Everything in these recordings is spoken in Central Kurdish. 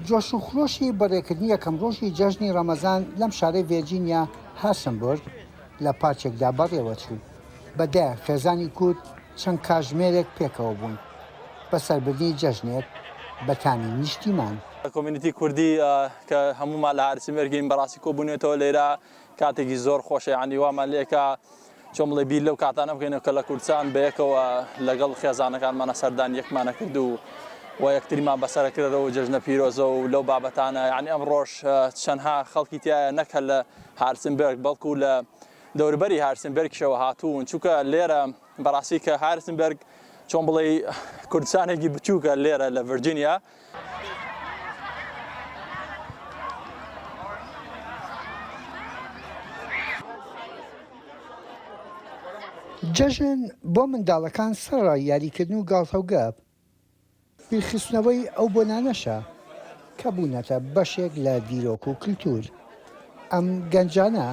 جۆش و خۆشی بەڕێکردنی یەکەم ڕۆژی جەژنی ڕەمەزان لەم شارەی ڤێرجینیا هارسنبرگ لە پارچێکدا بەڕێوە چوو. بەدایە خێزانی کورد چەند کاتژمێرێک پێکەوە بوون بە سەربردنی جەژنێک بەتانی نیشتیمان. کۆمیونیتی کوردی کە هەمومان لە هارسنبرگین بەڕاستی کۆبوونێتەوە لێرە کاتێکی زۆر خۆشە، یعنی وامان لێکە چۆن بڵێ بیر لەو کاتانە بکەینەوە کە لە کوردستان بەیەکەوە لەگەڵ خێزانەکانمانە سەردان یەکمانە کرد و یەکتریمان بەسەرکردەوە جەژنە پیرۆزە و لەو بابەتانە، یعنی ئەم ڕۆژ چەندها خەڵکی تایە نەکە لە هارسنبرگ بەڵکو لە دەوروبەری هارسنبرگشەوە هاتوون، چونکە لێرە بەڕاستی کە هارسنبرگ چۆن بڵێ کوردستانێکی بچووکە لێرە لە ڤیرجینیا. جەژن بۆ منداڵەکان سەرڕای یاریکردن و گاڵتەوگەب بیرخستنەوەی ئەو بۆنانەشە کە بوونەتە بەشێک لە دیرۆک و کللتور. ئەم گەنجانە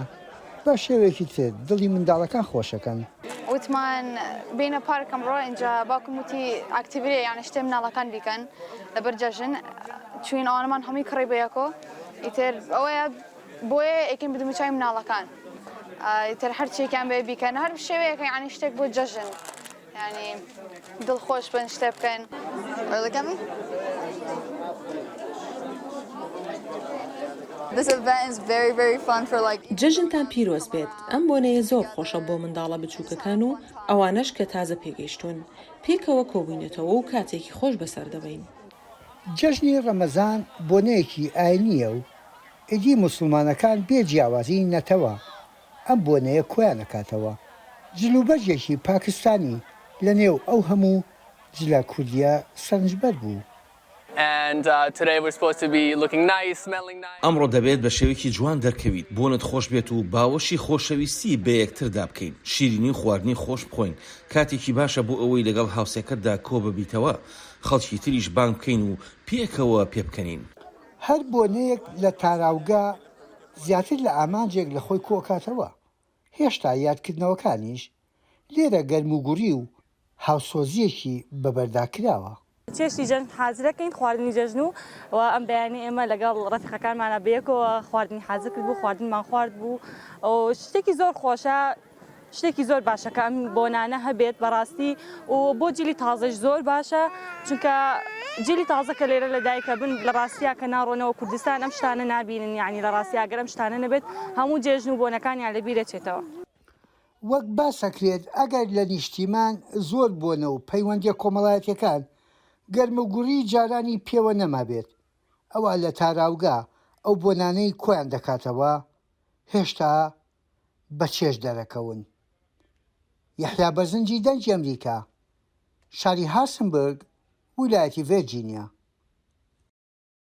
بە شێوەیەکی تر دڵی منداڵەکان خۆشەکەن. وتمان بینە پارکم ڕۆ اینجا باوکم وتی ئاکتیڤیە یانە شتێ مناڵەکان بیکەن لەبەر جەژن چوین ئەوانەمان هەمووی کڕی بەیەکۆ ئیتر ئەوەیە بۆیە ئێکین بدمچای مناڵەکان ئیتر هەرچێکیان بێ بیکەن هەر شێوەیەکە یعنی شتێک بۆ جەژن ینی دڵخۆش بن شتێ بکەن. جەژنتان پیرۆز بێت. ئەم بۆنەیە زۆر خۆشە بۆ منداڵە بچووکەکان و ئەوانەش کە تازە پێگەیشتون پێکەوە کۆبوونێتەوە و کاتێکی خۆش بەسەردەبین. جەژنی ڕەمەزان بۆنەیەکی ئاینیە و ئیدی موسڵمانەکان بێ جیاوازی نەتەوە ئەم بۆنەیە کۆیان نەکاتەوە. جلوبەرجێکی پاکستانی لە نێو ئەو هەموو جلە کوردیە سەرنجبەر بوو. ئەمڕۆ دەبێت بە شێوەیەکی جوان دەرکەویت، بۆنت خۆش بێت و باوەشی خۆشەویستی بە یەکتردا بکەین، شیرینی و خواردنی خۆش بخۆین، کاتێکی باشە بۆ ئەوەی لەگەڵ هاوسێکەتدا کۆ ببیتەوە، خەڵکی تریش بانگ بکەین و پێکەوە پێبکەنین. هەر بۆنەیەک لە تاراوگا زیاتر لە ئامانجێک لە خۆی کۆکاتەوە. هێشتا یادکردنەوەکانیش لێرە گەرموگوڕی و هاوسۆزیەکی بەبەرداکراوە. چێشتی جەژن حازرەکەین خواردنی جەژن و ئەم بەیانی ئێمە لەگەڵ ڕەفیقەکانمانە بەیەکەوە خواردنی حازر کرد بوو، خواردنمان خوارد بوو و شتێکی زۆر خۆشە، شتێکی زۆر باشە کە ئەم بۆنانە هەبێت بەڕاستی و بۆ جیلی تازەش زۆر باشە، چونکە جیلی تازە کە لێرە لە دایکە بن لە ڕاستیا کە ناڕۆنەوە کوردستان ئەم شتانە نابینن، یعنی لە ڕاستی ئەگەر ئەم شتانە نەبێت هەموو جێژن و بۆنەکانیان لەبیرەچێتەوە. وەک باسەکرێت ئەگەر لە نیشتیمان زۆر بۆنە و پەیوەندی کۆمەڵایەتیەکان گەرموگوڕی جارانی پێوە نەمابێت، ئەوە لە تاراوگا ئەو بۆنانەی کۆیان دەکاتەوە هێشتا بە چێژ دەرەکەون. یەحیا بەرزنجی دەنگی ئەمریکا، شاری هارسنبرگ، ویلایەتی ڤیرجینیا.